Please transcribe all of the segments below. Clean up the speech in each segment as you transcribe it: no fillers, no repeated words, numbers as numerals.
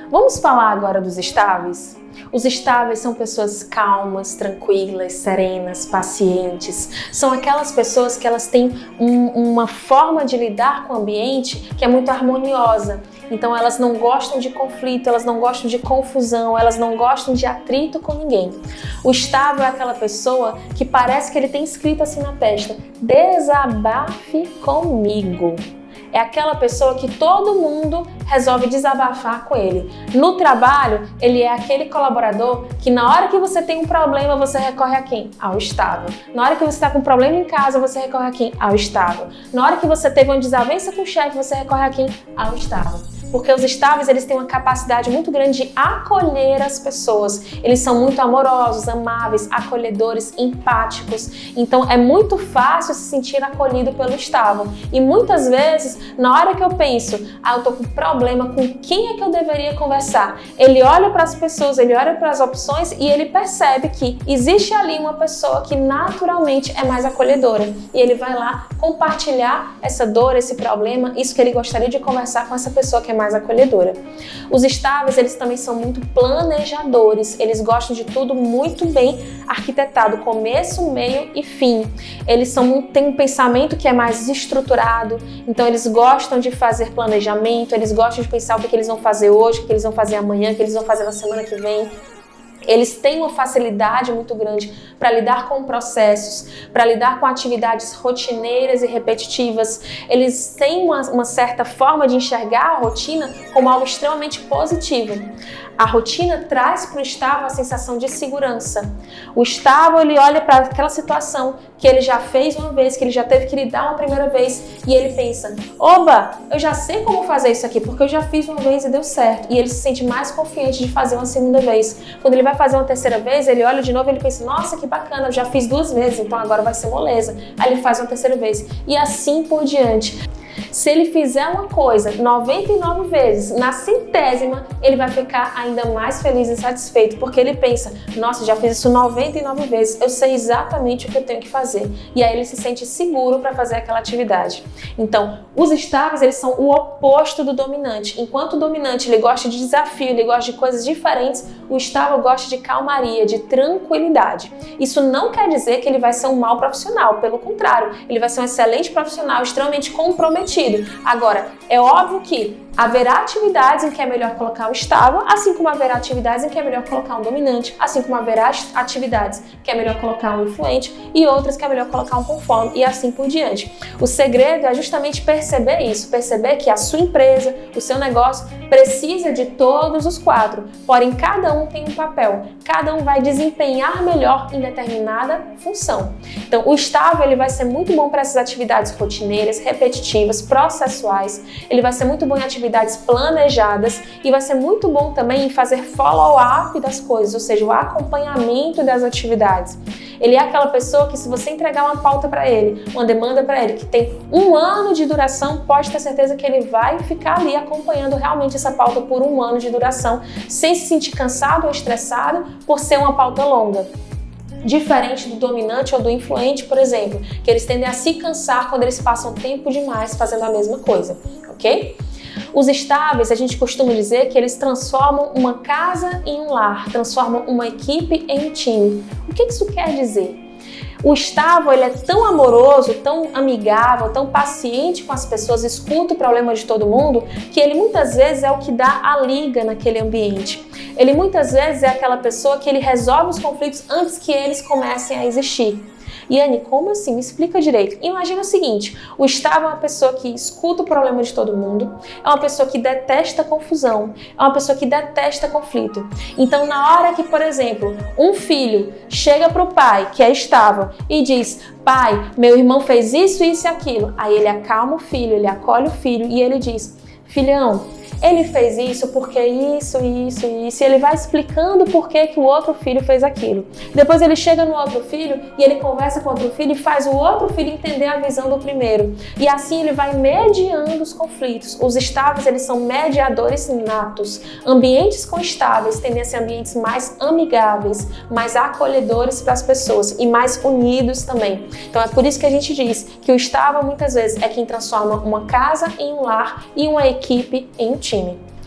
Vamos falar agora dos estáveis? Os estáveis são pessoas calmas, tranquilas, serenas, pacientes. São aquelas pessoas que elas têm uma forma de lidar com o ambiente que é muito harmoniosa. Então elas não gostam de conflito, elas não gostam de confusão, elas não gostam de atrito com ninguém. O estável é aquela pessoa que parece que ele tem escrito assim na testa: desabafe comigo. É aquela pessoa que todo mundo resolve desabafar com ele. No trabalho, ele é aquele colaborador que na hora que você tem um problema, você recorre a quem? Ao estável. Na hora que você está com um problema em casa, você recorre a quem? Ao estável. Na hora que você teve uma desavença com o chefe, você recorre a quem? Ao estável. Porque os estáveis, eles têm uma capacidade muito grande de acolher as pessoas. Eles são muito amorosos, amáveis, acolhedores, empáticos. Então é muito fácil se sentir acolhido pelo estável. E muitas vezes, na hora que eu penso, eu tô com problema, com quem é que eu deveria conversar? Ele olha para as pessoas, ele olha para as opções e ele percebe que existe ali uma pessoa que naturalmente é mais acolhedora. E ele vai lá compartilhar essa dor, esse problema, isso que ele gostaria de conversar com essa pessoa que é mais acolhedora. Os estáveis, eles também são muito planejadores, eles gostam de tudo muito bem arquitetado, começo, meio e fim. Eles têm um pensamento que é mais estruturado, então eles gostam de fazer planejamento, eles gostam de pensar o que eles vão fazer hoje, o que eles vão fazer amanhã, o que eles vão fazer na semana que vem. Eles têm uma facilidade muito grande para lidar com processos, para lidar com atividades rotineiras e repetitivas. Eles têm uma certa forma de enxergar a rotina como algo extremamente positivo. A rotina traz para o estável a sensação de segurança. O estável, ele olha para aquela situação que ele já fez uma vez, que ele já teve que lidar uma primeira vez, e ele pensa: oba, eu já sei como fazer isso aqui, porque eu já fiz uma vez e deu certo. E ele se sente mais confiante de fazer uma segunda vez. Quando ele vai fazer uma terceira vez, ele olha de novo e ele pensa: nossa, que bacana, eu já fiz 2 vezes, então agora vai ser moleza. Aí ele faz uma terceira vez. E assim por diante. Se ele fizer uma coisa 99 vezes, na 100ª, ele vai ficar ainda mais feliz e satisfeito, porque ele pensa: nossa, já fiz isso 99 vezes, eu sei exatamente o que eu tenho que fazer. E aí ele se sente seguro para fazer aquela atividade. Então, os estáveis, eles são o oposto do dominante. Enquanto o dominante, ele gosta de desafio, ele gosta de coisas diferentes, o estável gosta de calmaria, de tranquilidade. Isso não quer dizer que ele vai ser um mau profissional, pelo contrário, ele vai ser um excelente profissional, extremamente comprometido. Agora, é óbvio que haverá atividades em que é melhor colocar um estável, assim como haverá atividades em que é melhor colocar um dominante, assim como haverá atividades que é melhor colocar um influente e outras que é melhor colocar um conforme e assim por diante. O segredo é justamente perceber isso, perceber que a sua empresa, o seu negócio precisa de todos os 4, porém cada um tem um papel, cada um vai desempenhar melhor em determinada função. Então o estável, ele vai ser muito bom para essas atividades rotineiras, repetitivas, processuais, ele vai ser muito bom em atividades planejadas e vai ser muito bom também em fazer follow-up das coisas, ou seja, o acompanhamento das atividades. Ele é aquela pessoa que, se você entregar uma pauta para ele, uma demanda para ele que tem 1 ano de duração, pode ter certeza que ele vai ficar ali acompanhando realmente essa pauta por 1 ano de duração, sem se sentir cansado ou estressado por ser uma pauta longa. Diferente do dominante ou do influente, por exemplo, que eles tendem a se cansar quando eles passam tempo demais fazendo a mesma coisa, ok? Os estáveis, a gente costuma dizer que eles transformam uma casa em um lar, transformam uma equipe em um time. O que isso quer dizer? O estável, ele é tão amoroso, tão amigável, tão paciente com as pessoas, escuta o problema de todo mundo, que ele muitas vezes é o que dá a liga naquele ambiente. Ele muitas vezes é aquela pessoa que ele resolve os conflitos antes que eles comecem a existir. Yane, como assim? Me explica direito. Imagina o seguinte: o estável é uma pessoa que escuta o problema de todo mundo, é uma pessoa que detesta confusão, é uma pessoa que detesta conflito. Então, na hora que, por exemplo, um filho chega para o pai, que é estável, e diz: pai, meu irmão fez isso, isso e aquilo. Aí ele acalma o filho, ele acolhe o filho e ele diz: filhão, ele fez isso porque isso. E ele vai explicando por que o outro filho fez aquilo. Depois ele chega no outro filho e ele conversa com o outro filho e faz o outro filho entender a visão do primeiro. E assim ele vai mediando os conflitos. Os estáveis, eles são mediadores natos. Ambientes com estáveis tendem a ser ambientes mais amigáveis, mais acolhedores para as pessoas e mais unidos também. Então é por isso que a gente diz que o estável muitas vezes é quem transforma uma casa em um lar e uma equipe em um time.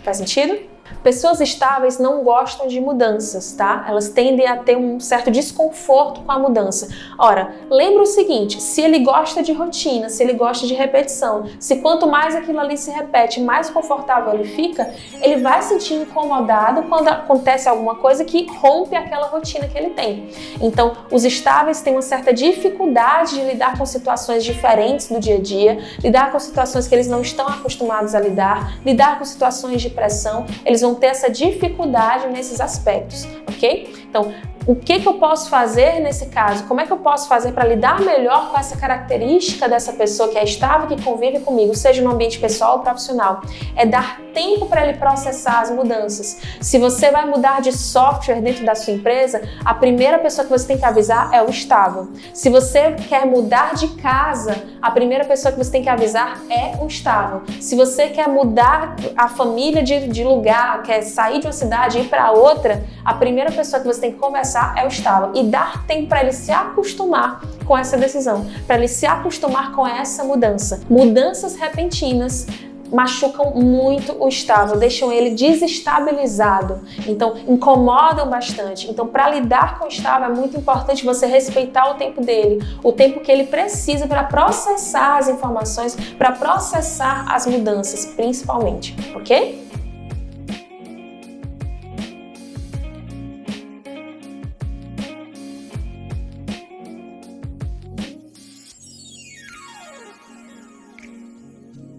Faz sentido? Pessoas estáveis não gostam de mudanças, tá? Elas tendem a ter um certo desconforto com a mudança. Ora, lembra o seguinte, se ele gosta de rotina, se ele gosta de repetição, se quanto mais aquilo ali se repete, mais confortável ele fica, ele vai se sentir incomodado quando acontece alguma coisa que rompe aquela rotina que ele tem. Então, os estáveis têm uma certa dificuldade de lidar com situações diferentes do dia a dia, lidar com situações que eles não estão acostumados a lidar com situações de pressão, eles vão ter essa dificuldade nesses aspectos, ok? Então, o que eu posso fazer nesse caso? Como é que eu posso fazer para lidar melhor com essa característica dessa pessoa que é estável, que convive comigo, seja no ambiente pessoal ou profissional? É dar tempo para ele processar as mudanças. Se você vai mudar de software dentro da sua empresa, a primeira pessoa que você tem que avisar é o estável. Se você quer mudar de casa, a primeira pessoa que você tem que avisar é o estável. Se você quer mudar a família de lugar, quer sair de uma cidade e ir para outra, a primeira pessoa que você tem que conversar é o estável e dar tempo para ele se acostumar com essa decisão, para ele se acostumar com essa mudança. Mudanças repentinas machucam muito o estável, deixam ele desestabilizado, então incomodam bastante. Então, para lidar com o estável é muito importante você respeitar o tempo dele, o tempo que ele precisa para processar as informações, para processar as mudanças, principalmente, ok?